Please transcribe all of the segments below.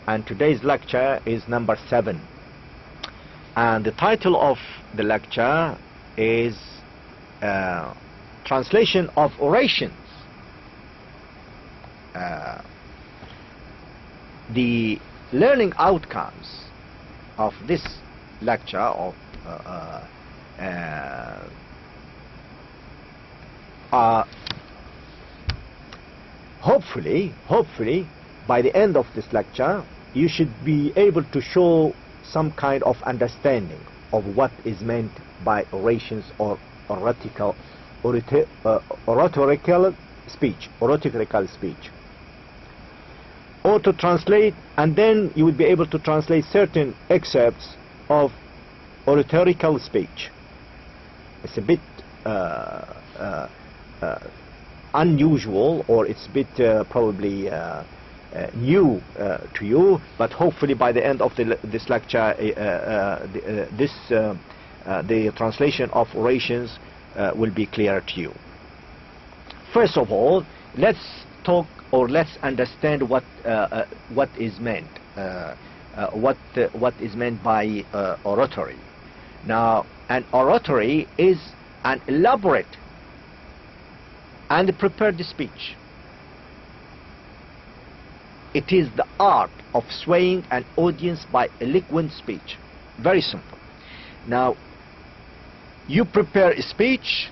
and today's lecture is number 7. And the title of the lecture is Translation of Orations. The learning outcomes of this lecture are hopefully by the end of this lecture you should be able to show some kind of understanding of what is meant by orations or oratorical speech, or to translate, and then you would be able to translate certain excerpts of oratorical speech. It's a bit unusual, or it's a bit probably new to you, but hopefully by the end of this lecture the translation of orations will be clear to you. First of all, let's talk, or let's understand what is meant, what is meant by oratory. Now, an oratory is an elaborate and prepared speech. It is the art of swaying an audience by eloquent speech. Very simple. Now, you prepare a speech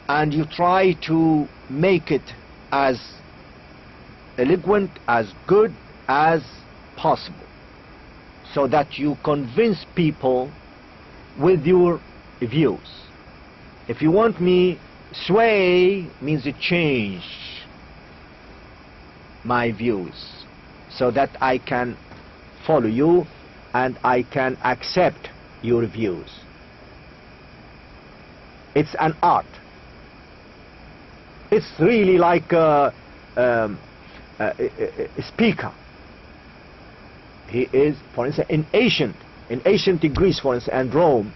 and you try to make it as eloquent, as good as possible, so that you convince people with your views. If you want me, sway means change my views so that I can follow you and I can accept your views. It's an art. It's really like a speaker. He is, for instance, in ancient Greece, for instance, and Rome,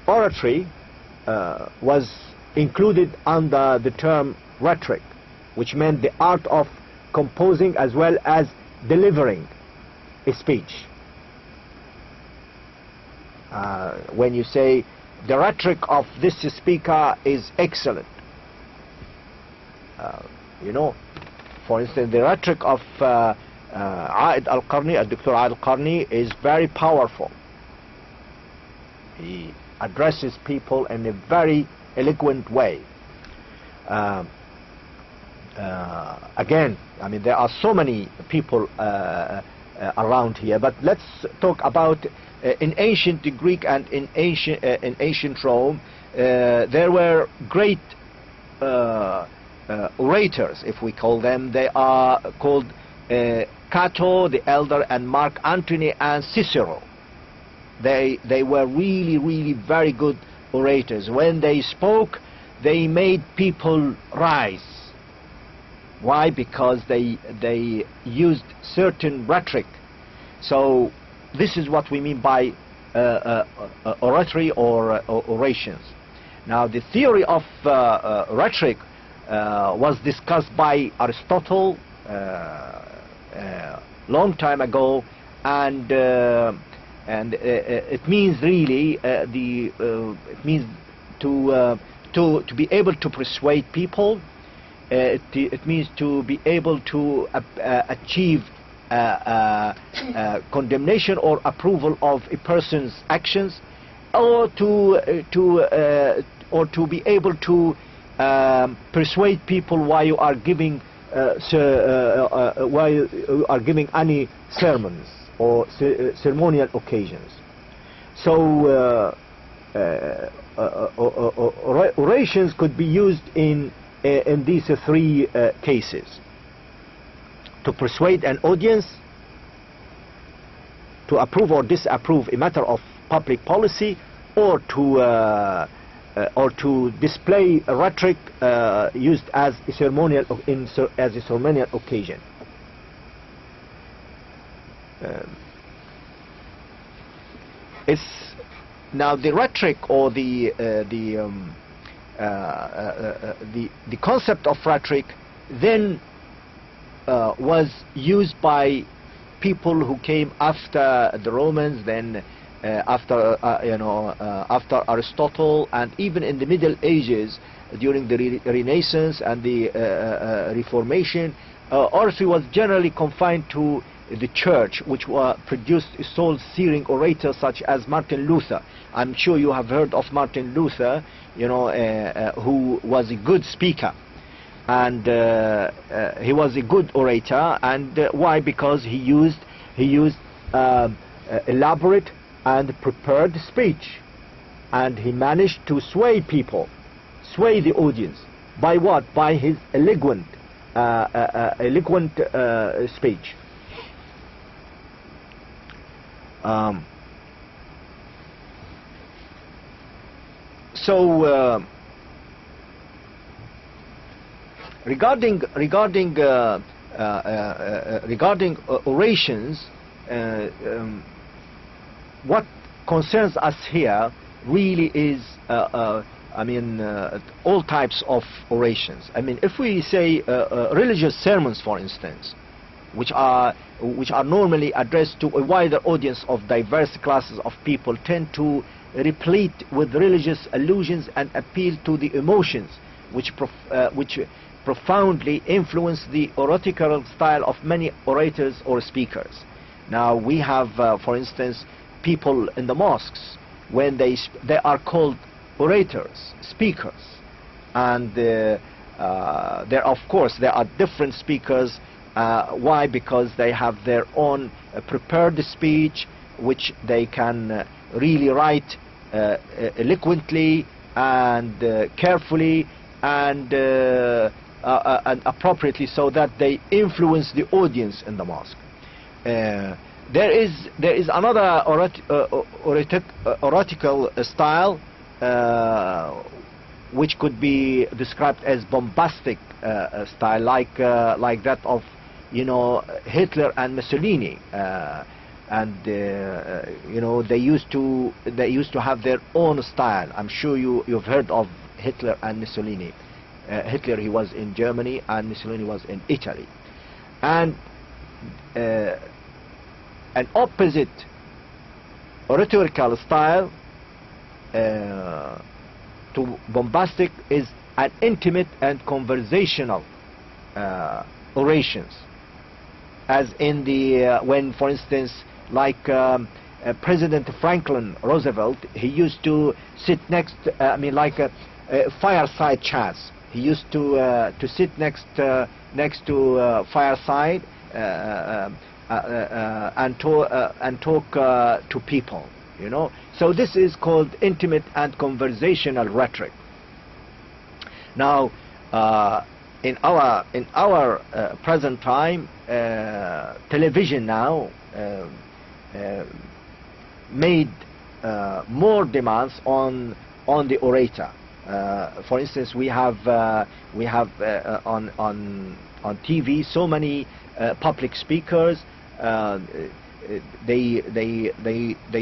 oratory was included under the term rhetoric, which meant the art of composing as well as delivering a speech. When you say the rhetoric of this speaker is excellent, you know, for instance, the rhetoric of Dr. Al-Qarni is very powerful. He addresses people in a very eloquent way. Again, I mean, there are so many people around here, but let's talk about in ancient Greek and in ancient Rome. There were great orators, if we call them. They are called Cato the Elder and Mark Antony and Cicero. They were really very good orators. When they spoke, they made people rise. Why? Because they used certain rhetoric. So this is what we mean by oratory or orations. Now, the theory of rhetoric was discussed by Aristotle long time ago, and it means really it means to be able to persuade people. It means to be able to achieve condemnation or approval of a person's actions, or to be able to persuade people while you are giving any sermons or ceremonial occasions. So orations could be used in these three cases: to persuade an audience, to approve or disapprove a matter of public policy, or to display a rhetoric used as a ceremonial occasion. It's now the rhetoric, or the concept of rhetoric then was used by people who came after the Romans, then after after Aristotle, and even in the Middle Ages during the Renaissance and the Reformation. Oratory was generally confined to the church, which produced soul-searing orators such as Martin Luther. I'm sure you have heard of Martin Luther, who was a good speaker, and he was a good orator. And why? Because he used elaborate and prepared speech, and he managed to sway people, sway the audience. By what? By his eloquent speech. Regarding orations, what concerns us here really is all types of orations. If we say religious sermons, for instance, which are normally addressed to a wider audience of diverse classes of people, tend to replete with religious allusions and appeal to the emotions, which profoundly influence the oratorical style of many orators or speakers. Now we have, for instance, people in the mosques, when they are called orators, speakers, and there of course there are different speakers. Why? Because they have their own prepared speech, which they can really write eloquently and carefully and appropriately, so that they influence the audience in the mosque. There is another oratorical style which could be described as bombastic style, like that of Hitler and Mussolini, and they used to have their own style. I'm sure you've heard of Hitler and Mussolini. Hitler, he was in Germany, and Mussolini was in Italy. And an opposite oratorical style to bombastic is an intimate and conversational orations, as in the when, for instance, like President Franklin Roosevelt, he used to sit next, like fireside chats. He used to sit next to fireside and talk to people. So this is called intimate and conversational rhetoric. Now, in our present time, television now made more demands on the orator. For instance, we have on TV so many public speakers. They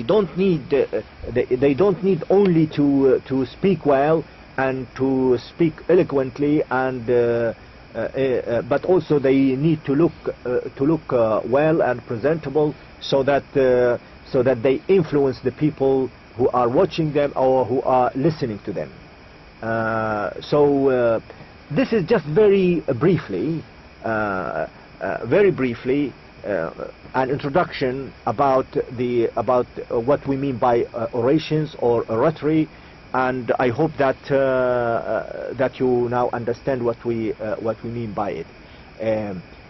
don't need only to speak well and to speak eloquently, and but also they need to look well and presentable, so that they influence the people who are watching them or who are listening to them. This is just very briefly an introduction about what we mean by orations or oratory, and I hope that that you now understand what we mean by it,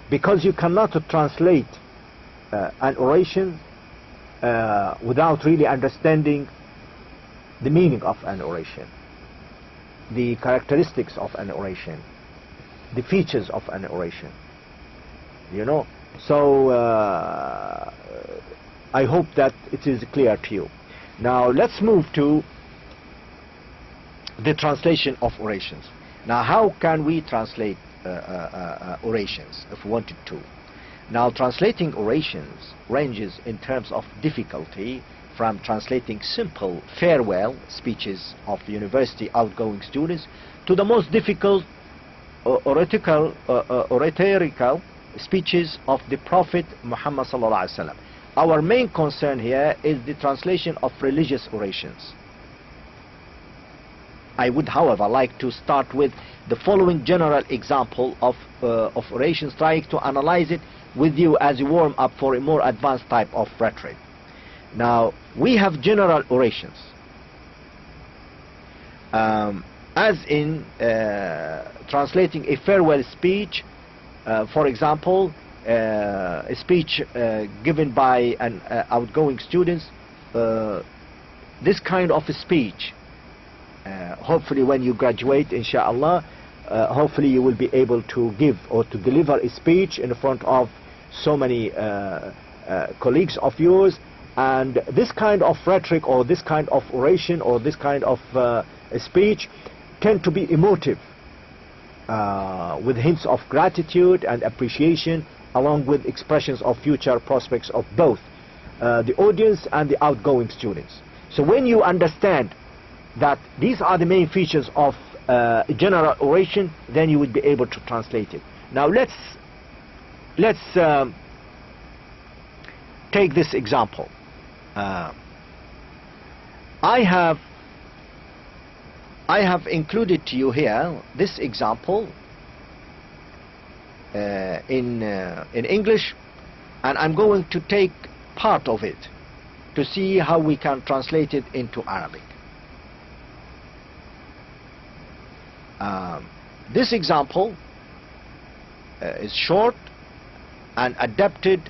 because you cannot translate an oration without really understanding the meaning of an oration, the characteristics of an oration, the features of an oration. So I hope that it is clear to you. Now let's move to the translation of orations. Now, how can we translate orations if we wanted to? Now, translating orations ranges in terms of difficulty from translating simple farewell speeches of university outgoing students to the most difficult oratorical speeches of the Prophet Muhammad sallallahu alaihi wasallam. Our main concern here is the translation of religious orations. I would, however, like to start with the following general example of orations, trying to analyze it with you as you warm up for a more advanced type of rhetoric. Now, we have general orations, as in translating a farewell speech, for example, a speech given by an outgoing students. This kind of a speech, hopefully when you graduate, inshallah, hopefully you will be able to give or to deliver a speech in front of so many colleagues of yours. And this kind of rhetoric or this kind of oration or this kind of speech tend to be emotive, with hints of gratitude and appreciation, along with expressions of future prospects of both the audience and the outgoing students. So when you understand that these are the main features of general oration, then you would be able to translate it. Now let's take this example. I have included to you here this example in English, and I'm going to take part of it to see how we can translate it into Arabic. This example is short and adapted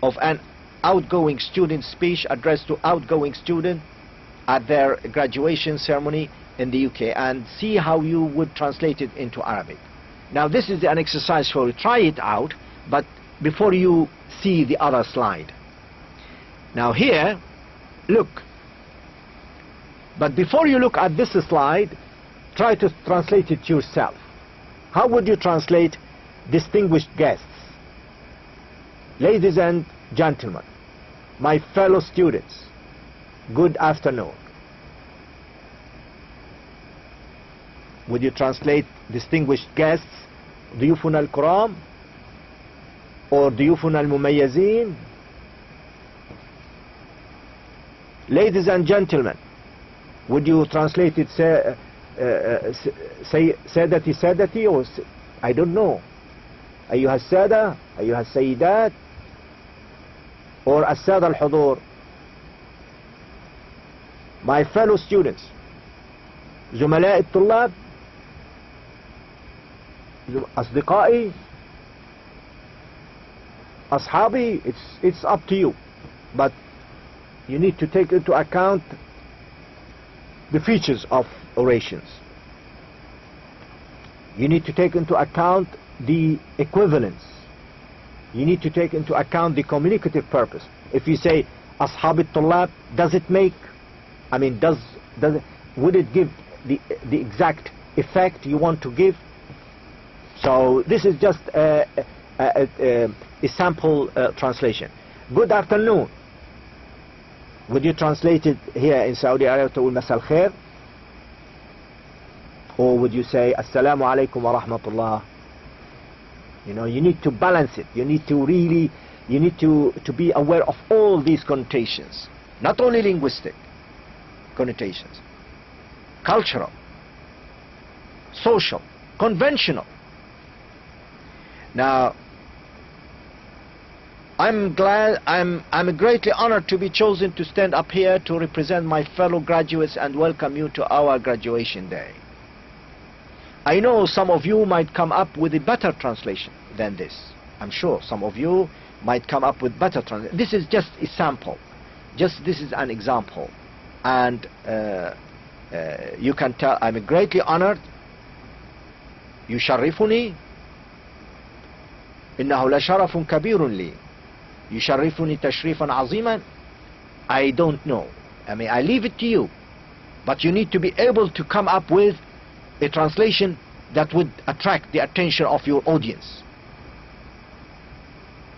of an outgoing student speech addressed to outgoing student at their graduation ceremony in the UK, and see how you would translate it into Arabic. Now this is an exercise for you. Try it out, but before you see the other slide. Now here, look. But before you look at this slide, try to translate it yourself. How would you translate distinguished guests, ladies and gentlemen, my fellow students, good afternoon? Would you translate distinguished guests, ضيوفنا الكرام, or ضيوفنا المميزين? Ladies and gentlemen, would you translate it سادتي سادتي, or I don't know, أيها السادة, أيها السيدات, or السادة الحضور? My fellow students, زملاء الطلاب, أصدقائي, أصحابي. It's up to you, but you need to take into account the features of orations. You need to take into account the equivalence. You need to take into account the communicative purpose. If you say أصحاب الطلاب, does it make, I mean, would it give the exact effect you want to give? So this is just a sample translation. Good afternoon. Would you translate it here in Saudi Arabia to مساء الخير? Or would you say Assalamu alaikum wa rahmatullah? You know, you need to balance it. You need to really, you need to be aware of all these connotations. Not only linguistic connotations, cultural, social, conventional. Now, I'm greatly honored to be chosen to stand up here to represent my fellow graduates and welcome you to our graduation day. I know some of you might come up with a better translation than this. I'm sure some of you might come up with better translation. This is just a sample. This is an example. And you can tell I'm greatly honored. يشرفني إنه لشرف كبير لي يشرفني تشريفا عظيما. I don't know. I mean, I leave it to you. But you need to be able to come up with a translation that would attract the attention of your audience.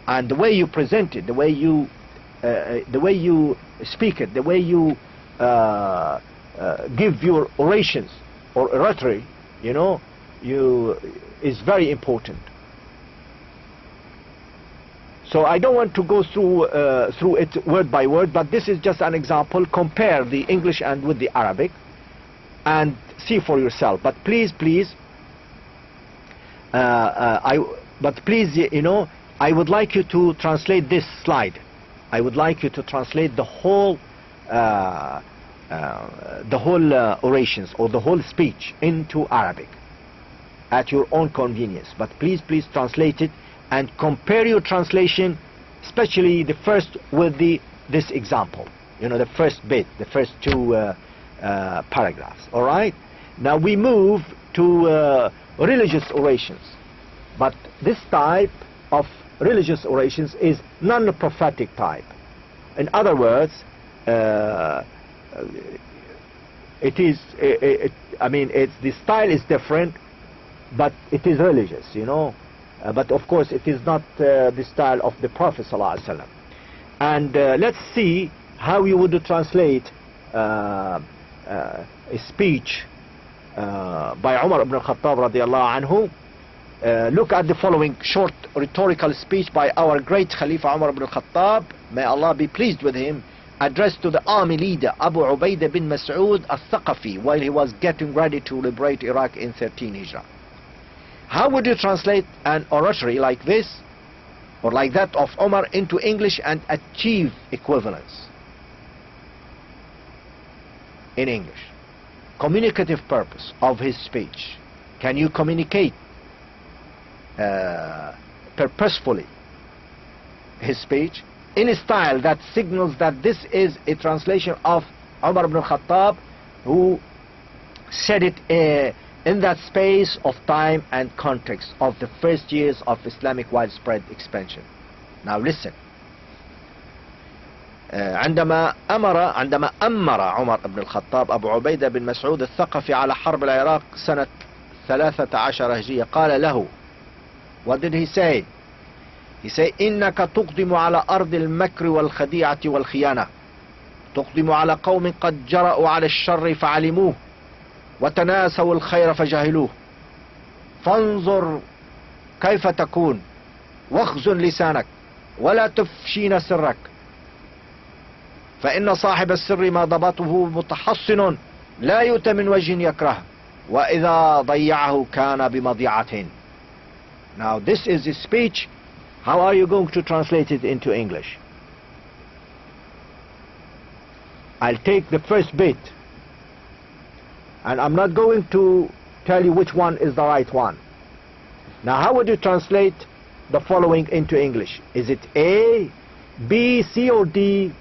And the way you present it, the way you speak it, the way you give your orations or rhetoric, you know, is very important. So I don't want to go through it word by word, but this is just an example. Compare the English and with the Arabic and see for yourself. But please, you know, I would like you to translate this slide. I would like you to translate the whole orations or the whole speech into Arabic at your own convenience. But please translate it and compare your translation, especially the first with this example. You know, the first bit, the first two paragraphs. All right. Now we move to religious orations, but this type of religious orations is non-prophetic type. In other words, I mean, the style is different, but it is religious, you know. But of course, it is not the style of the Prophet ﷺ. And let's see how you would translate a speech by Umar ibn al-Khattab radiallahu anhu. Look at the following short rhetorical speech by our great Khalifa Umar ibn al-Khattab, may Allah be pleased with him, addressed to the army leader Abu Ubaidah bin Mas'ud al-Thaqafi while he was getting ready to liberate Iraq in 13 Hijrah. How would you translate an oratory like this or like that of Umar into English and achieve equivalence in English? Communicative purpose of his speech. Can you communicate purposefully his speech in a style that signals that this is a translation of Umar ibn al-Khattab, who said it in that space of time and context of the first years of Islamic widespread expansion. Now listen. عندما أمر عمر بن الخطاب أبو عبيدة بن مسعود الثقفي على حرب العراق سنة 13 هجرية قال له, what did he say? He said, إنك تقدم على أرض المكر والخديعة والخيانة, تقدم على قوم قد جرأوا على الشر فعلموه وتناسوا الخير فجهلوه, فانظر كيف تكون واخزن لسانك ولا تفشين سرك, فإن صاحب السر ما ضبطه متحصن لا يؤتى من وجه يكره وإذا ضيعه كان بمضيعة. Now this is a speech. How are you going to translate it into English? I'll take the first bit, and I'm not going to tell you which one is the right one. Now how would you translate the following into English? Is it A, B, C or D?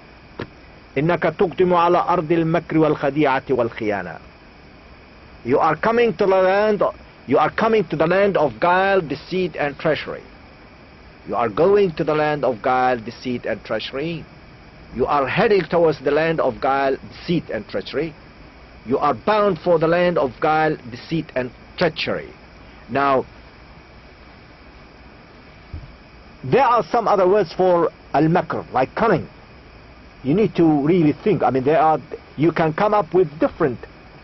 إنك تقدم على أرض المكر والخديعة والخيانة. You are coming to the land of guile, deceit and treachery. You are going to the land of guile, deceit and treachery. You are heading towards the land of guile, deceit and treachery. You are bound for the land of guile, deceit and treachery. Now, there are some other words for al-makr, like cunning. You need to really think. I mean, you can come up with different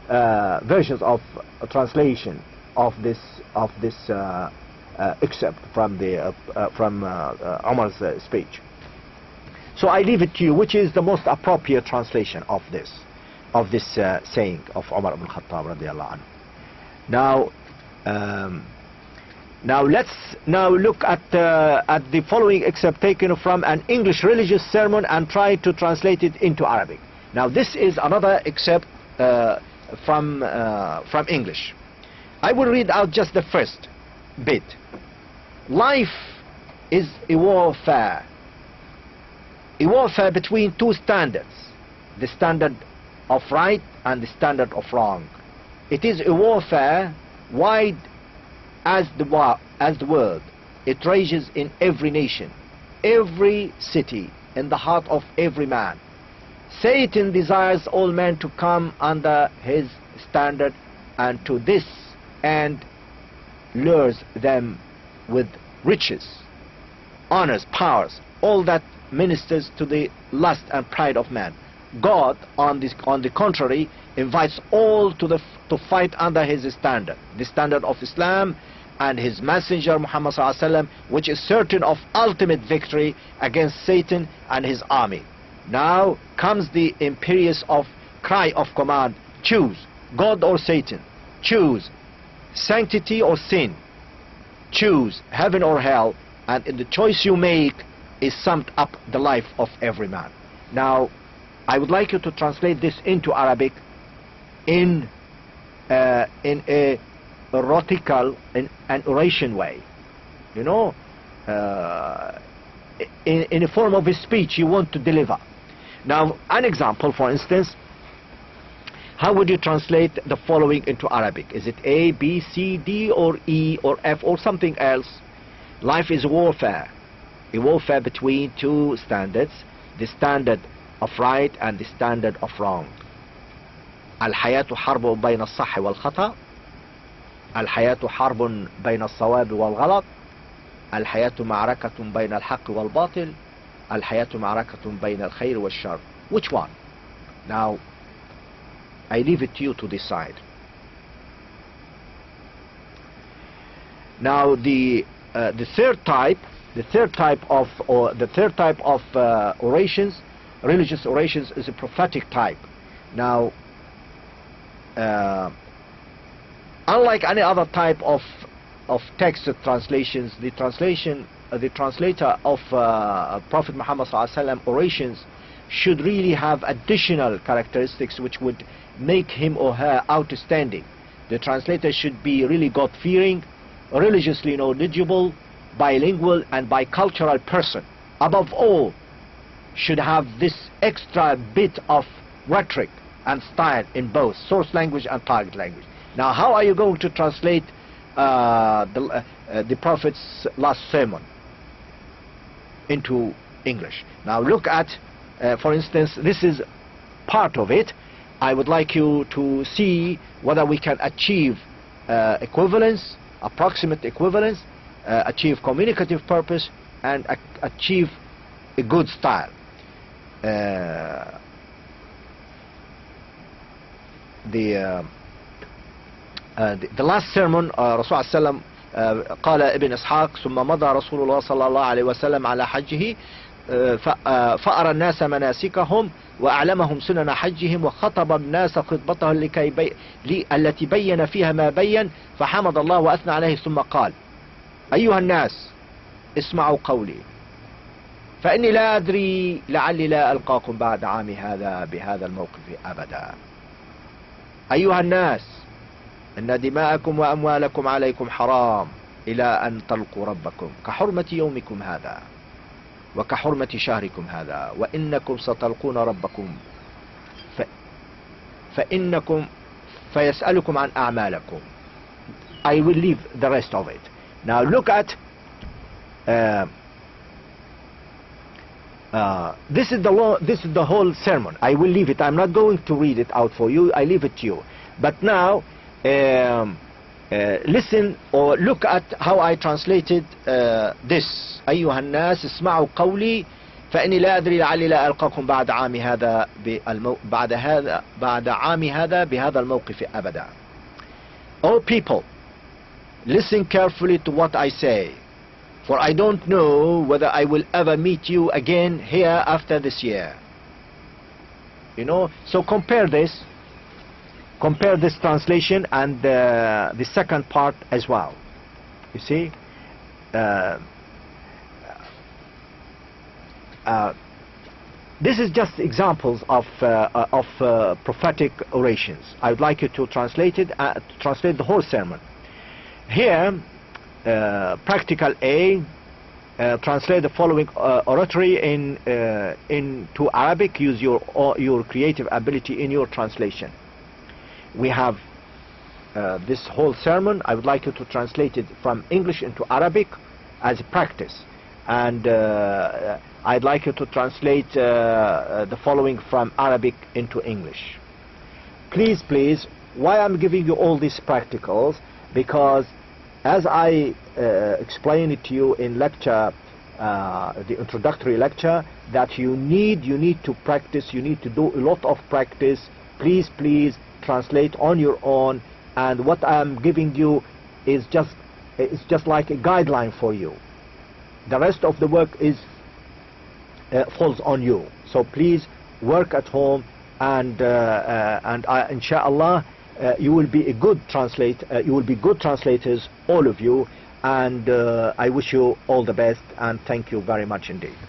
versions of translation of this except from Umar's speech. So I leave it to you, which is the most appropriate translation of this saying of Umar ibn Khattab radiallahu anhu. Now let's look at the following excerpt taken from an English religious sermon and try to translate it into Arabic. Now this is another excerpt from English. I will read out just the first bit. Life is a warfare between two standards, the standard of right and the standard of wrong. It is a warfare wide as the world. It rages in every nation, every city, in the heart of every man. Satan desires all men to come under his standard, and to this end lures them with riches, honors, powers, all that ministers to the lust and pride of man. God, on the contrary, invites all to fight under his standard, the standard of Islam, and his messenger Muhammad sallallahu alaihi wasallam, which is certain of ultimate victory against Satan and his army. Now comes the imperious of cry of command: choose God or Satan, choose sanctity or sin, choose heaven or hell. And in the choice you make is summed up the life of every man. Now I would like you to translate this into Arabic in a rhetorical, in an oration way, you know, in a form of a speech you want to deliver. Now, an example, for instance, how would you translate the following into Arabic? Is it A, B, C, D, or E, or F, or something else? Life is warfare, a warfare between two standards, the standard of right and the standard of wrong. الحياة حرب بين الصح والخطأ، الحياة حرب بين الصواب والغلط، الحياة معركة بين الحق والباطل، الحياة معركة بين الخير والشر. Which one? Now I leave it to you to decide. Now the third type of orations, religious orations, is a prophetic type. Now unlike any other type of text translations, the translator of Prophet Muhammad sallallahu alaihi wasallam orations should really have additional characteristics which would make him or her outstanding. The translator should be really God-fearing, religiously knowledgeable, bilingual and bicultural person. Above all, should have this extra bit of rhetoric and style in both source language and target language. Now, how are you going to translate the Prophet's last sermon into English? Now look at, for instance, this is part of it. I would like you to see whether we can achieve equivalence, approximate equivalence, achieve communicative purpose, and achieve a good style. The last sermon رسول صلى الله عليه وسلم قال ابن إسحاق: ثم مضى رسول الله صلى الله عليه وسلم على حجه فأرى الناس مناسكهم وأعلمهم سنن حجهم وخطب الناس خطبته التي بين فيها ما بين فحمد الله وأثنى عليه ثم قال: أيها الناس اسمعوا قولي فإني لا أدري لعلي لا ألقاكم بعد عامي هذا بهذا الموقف أبدا. أيها الناس إن دماءكم وأموالكم عليكم حرام إلى أن تلقوا ربكم كحرمة يومكم هذا وكحرمة شهركم هذا وإنكم ستلقون ربكم فإنكم فيسألكم عن أعمالكم. I will leave the rest of it. Now look at this is the whole sermon. I will leave it. I'm not going to read it out for you. I leave it to you. But now listen or look at how I translated this. أيها الناس اسمعوا قولي فإني لا أدري لعلي لا ألقاكم بعد عامي هذا بعد عامي هذا بهذا الموقف أبدا. O people, listen carefully to what I say, for I don't know whether I will ever meet you again here after this year. You know, so compare this translation and the second part as well. You see, this is just examples of prophetic orations. I would like you to translate it, translate the whole sermon. Here, practical A, translate the following oratory into Arabic. Use your creative ability in your translation. We have this whole sermon. I would like you to translate it from English into Arabic as a practice, and I'd like you to translate the following from Arabic into English. Please, why I'm giving you all these practicals? Because as I explained it to you in lecture, the introductory lecture, that you need to practice, you need to do a lot of practice. Please translate on your own, and what I am giving you is just it's just like a guideline for you. The rest of the work is falls on you. So please work at home, and inshallah you will be a good you will be good translators, all of you, and I wish you all the best, and thank you very much indeed.